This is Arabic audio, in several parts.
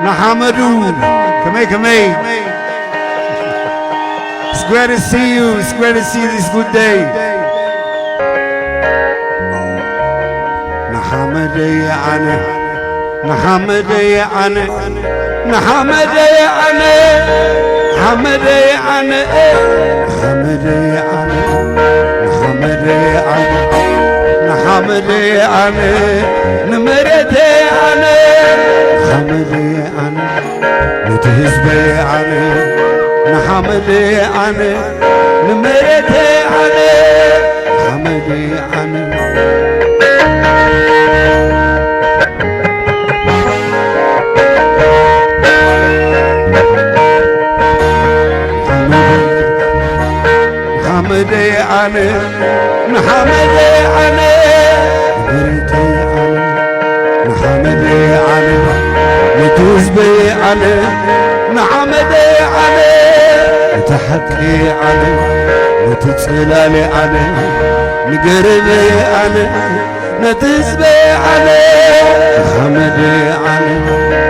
Nahamadu, come. It's great to see you. It's great to see this good day. Nahamadu ane, Nahamadu ane, Nahamadu ane, Nahamadu ane, Nahamadu ane, Nahamadu ane, Nahamadu ane, Namerete ane, Nahamadu ane, Nutizbe ane, Nahamadu ane, Namerete ane, Nahamadu ane. Nahamadu ane, Nahamadu ane, Namerete ane, Nahamadu ane, Nutizbe ane, Nahamadu ane, Nutahaki ane, Nutitsilali ane, Nigeribe ane, Nutizbe ane, Nahamadu ane.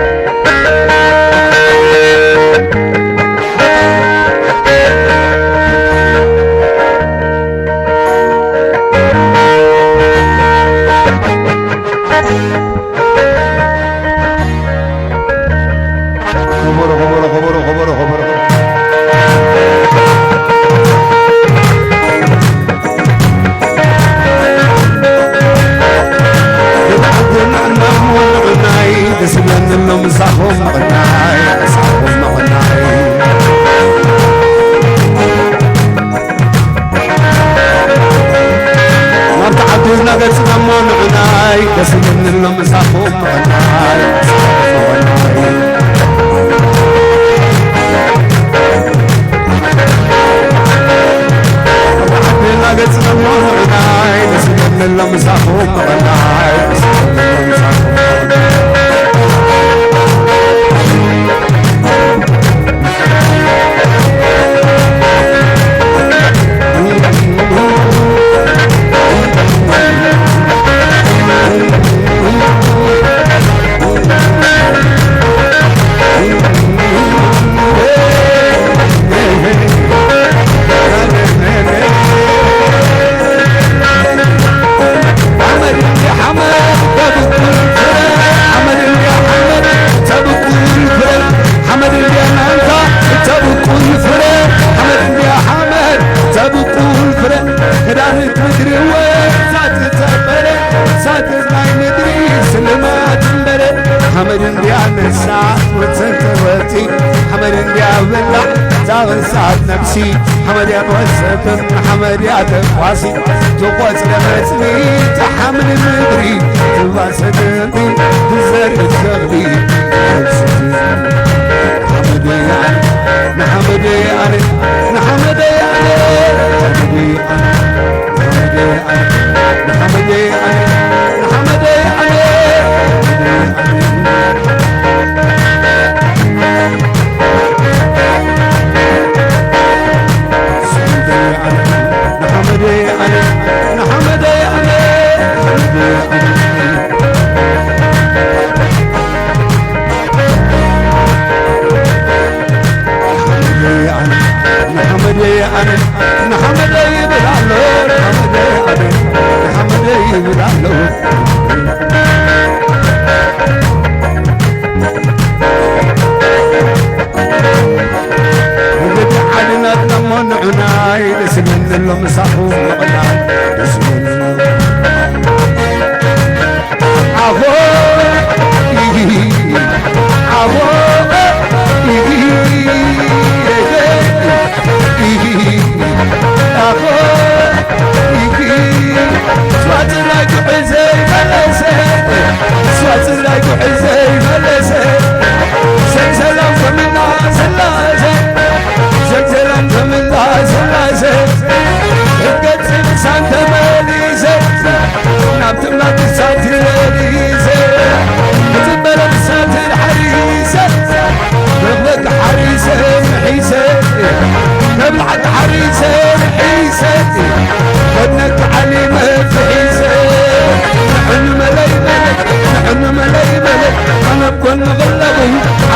حمد يا بوسط حمد يا تقواسي تقوس لمسني تحمل المدري تباسدني تزرق الشغلي نحمد يا نحمد يا نحمد يا نحمد يا نحمد يا نحمد يا Santa Maria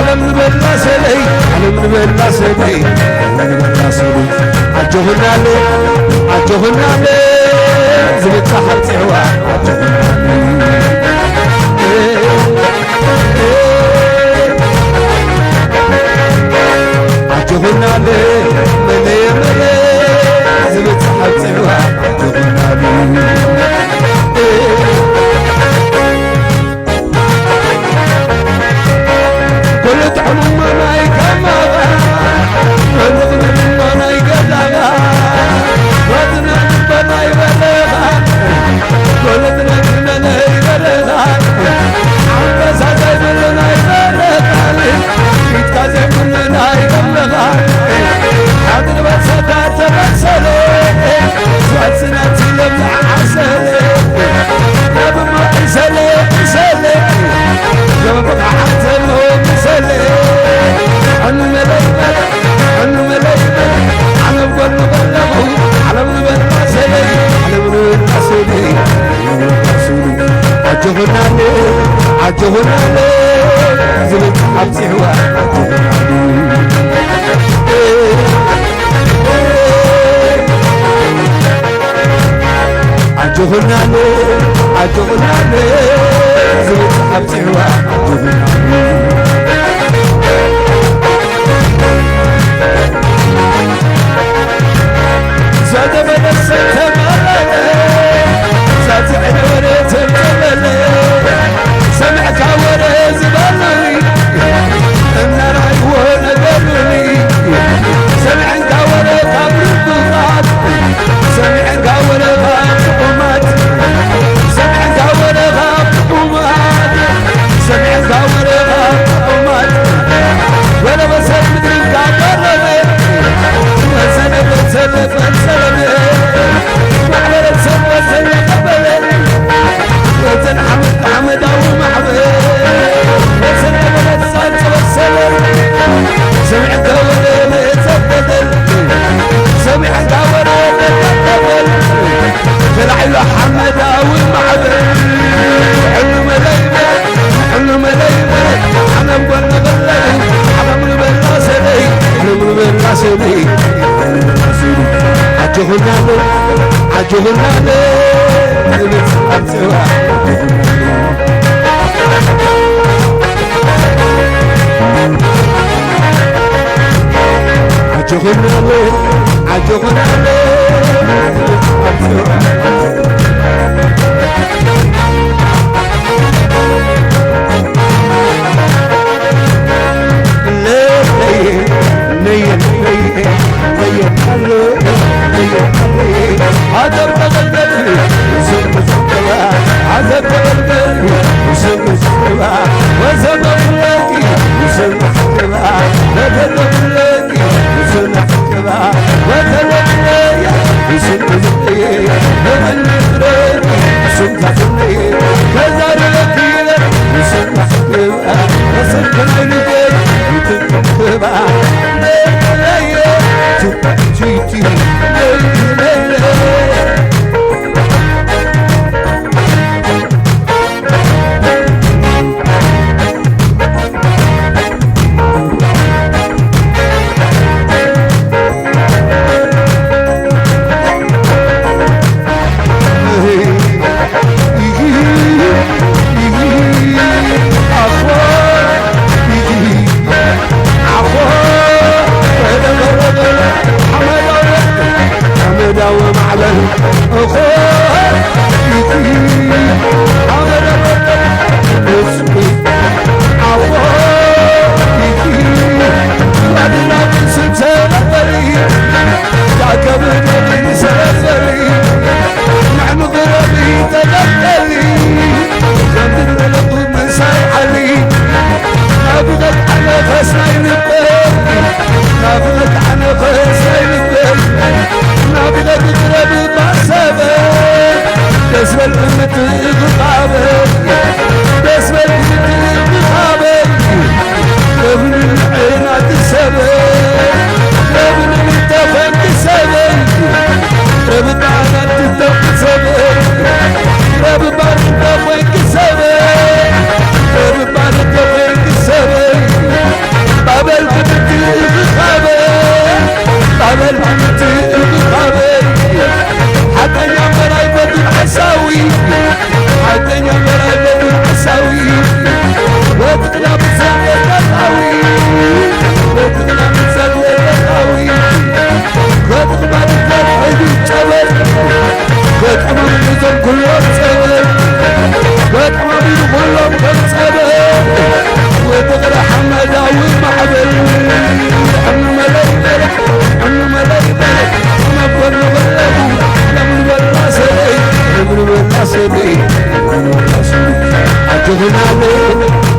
علم نبلا سلي علم نبلا سلي علم نبلا سلي عجوهنا لي عجوهنا لي زبط صحب سعوا عجوهنا لي ملي ملي زبط صحب سعوا عجوهنا لي قلت حلم ماي كمغا قلت حلم ماي كدغا ودنا بناي بلغا قلت لنا ناي بلغا عبس زي بلنا بلغا يتكازي بلنا بلغا حاضر بس تبسلي سواتنا تلم عسلي نبي ما عسلي عسلي نبي ما عسلي مسلي عنو مليمل عنو مليمل عنو بلو بلغو على من بلاسلي على من بلاسلي عجوهنا لي عجوهنا لي زلت عبسيحوا عجوهنا لي عجوهنا لي زلت عبسيحوا عجوهنا لي زاد بنفس تمالي زاد عدوري تمالي سمعك عوري زبالي النار عيونا قبلي سمعك عوري قبل الضغط سمعك عوري غاب سمعك عوري غاب سمعك عوري غاب ولا بسال مدري قابلني وسلم وسلم وسلم وعلى السلم وسلم قبلني وسلم حمد أو محمد وسلم وسلم وسلم سمعت ولي يتبدل سمعت ولي يتبدل فرعي له حمد أو محمد حلم مليمة حلم مليمة أنا مقلنا بالله أنا من بالله سلي أنا من بالله سلي عجوهنا لي عجوهنا لي زبط أبسوا عجوهنا لي عجوهنا لي زبط أبسوا هذا بغلبي وسم السوا هذا بغلبي وسم السوا وسم بغلبي وسم السوا هذا بغلبي وسم السوا وهذا بغلبي وسم السوا من يدري وسم السوا كذا ركيل وسم السوا وسم السوا وتكتبا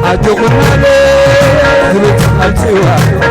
عجونا ليه زبت حلتوا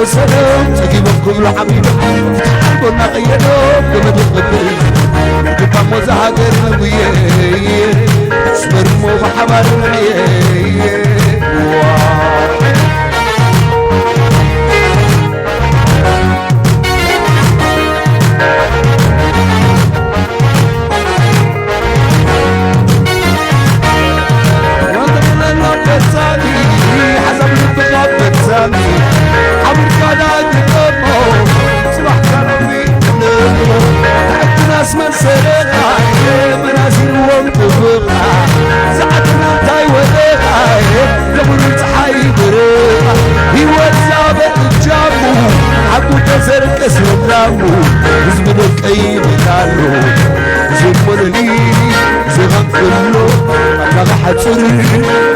سلام تجيبهم كل حبيبي كنا غيرهم كما تقدر كنت مزعجر وياه اسمر مو بحبر وياه كله أنا حصر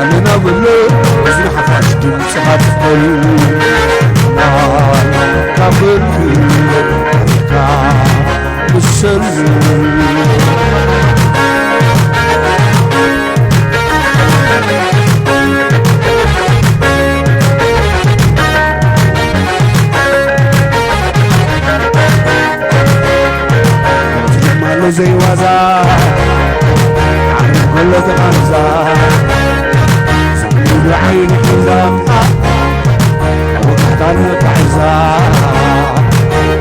أنا بلو زين حفاش تمسحت كله كابل بالسر زي وزا عن كل غمزة سبيل عين حزام وقتل بعزا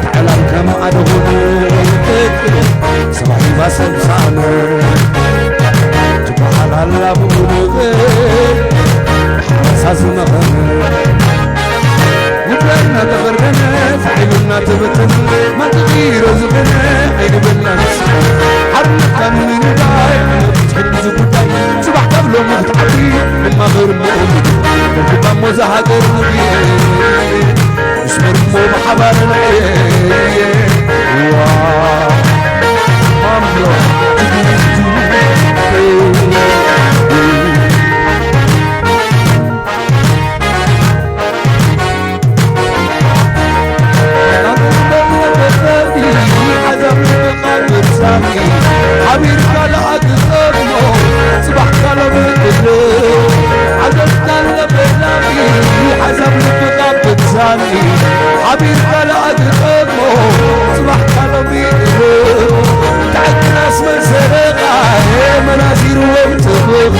تعلم كم أدخل صباحي باسم سامر تبحل هلا بقول حساس مغمر وبلنا تغرنا فحلنا تبتن ما تغير زبنا عين بالناس حرنا من داي تحب زبطاي صباح قبله ما تعدي من غير مؤمن كنت بموزة هاجر مبين اسمر مو بحبال العين ماملو حبير كلا أقربه صباح كلا بقدره عدد كلا بلاقي حسب الفضاء بتساني حبير كلا أقربه صباح كلا بقدره تعد ناس من سرقة منازير ومتفقة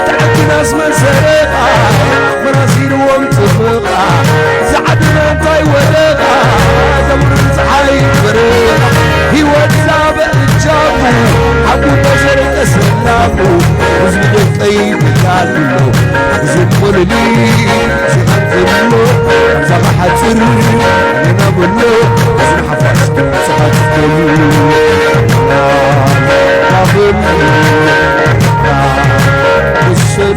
تعد ناس من سرقة منازير ومتفقة زعدنا انتاي ودقة زمر زحاي فرقة هيوات الجابو حبو بشر تسلامو وزمد طيب قالو زمر لي زغنزلو زغحة سر ينبلو زنحفاش تمسحات كلو قابل بالسر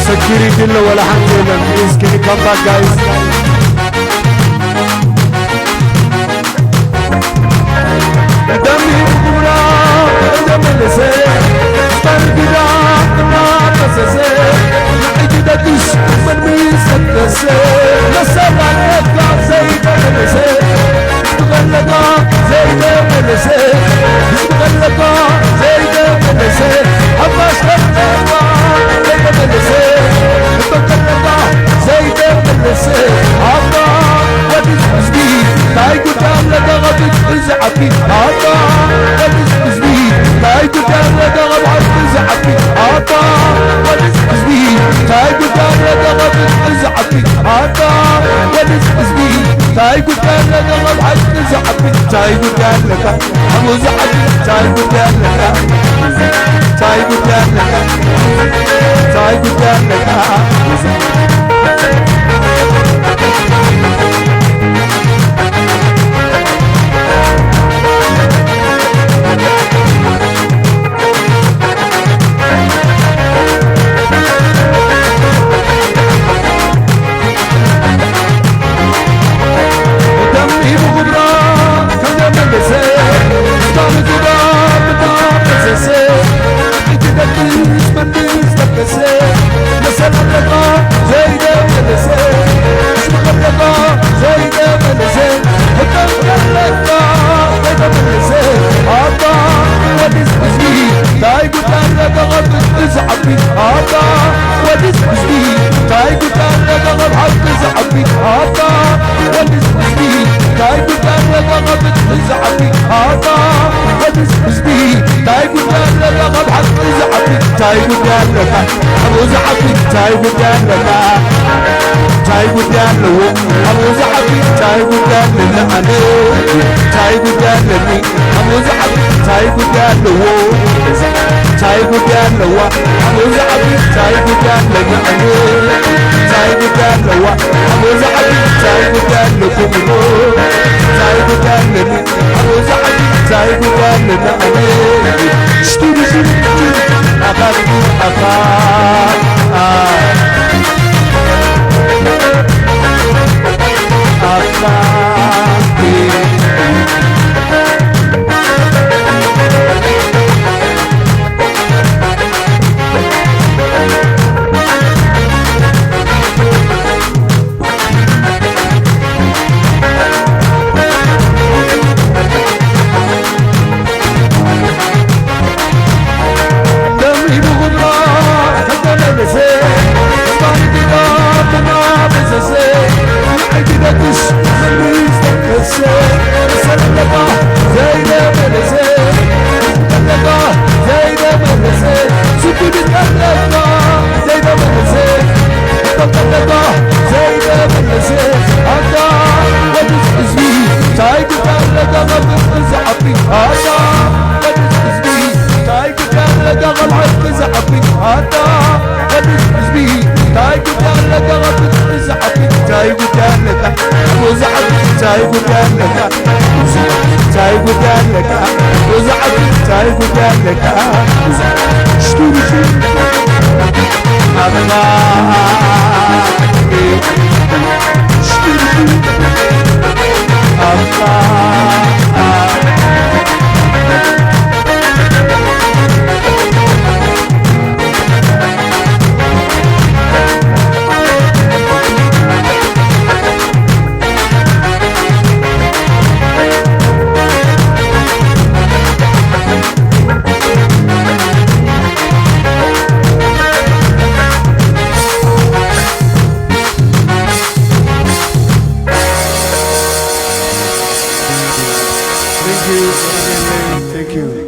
Security lo wala hangelan please can you come back guys dami pura dami lese stargida na pasese naijida dish man mi sakse nasaba ka zaida lese tugallaka zaida lese tugallaka zaida lese abbas khadwa zaida lese عطا ودزبزبي تايقو كان لك غبت ازعبي عطا ودزبزبي تايقو كان لك غبت ازعبي عطا ودزبزبي تاي قلت لك غض حق زعبي تاي قلت لك ابو زعبي تاي قلت لك تاي قلت لك تاي قلت لك تاي قلت لك ابو زعبي تاي قلت لك تاي قلت له ابو زعبي تاي قلت لك انا تاي قلت لي ابو زعبي تاي قلت له تاي قلت له ابو زعبي تاي قلت لك انا تاي قلت له ابو زعبي تاي قلت لكم تاي قلت لي ابو زعبي تاي قلت لك انا اشتري أخاك تاي قلت لك تاي قلت لك وزعبي تاي قلت لك اشتري الله اشتري الله Thank you.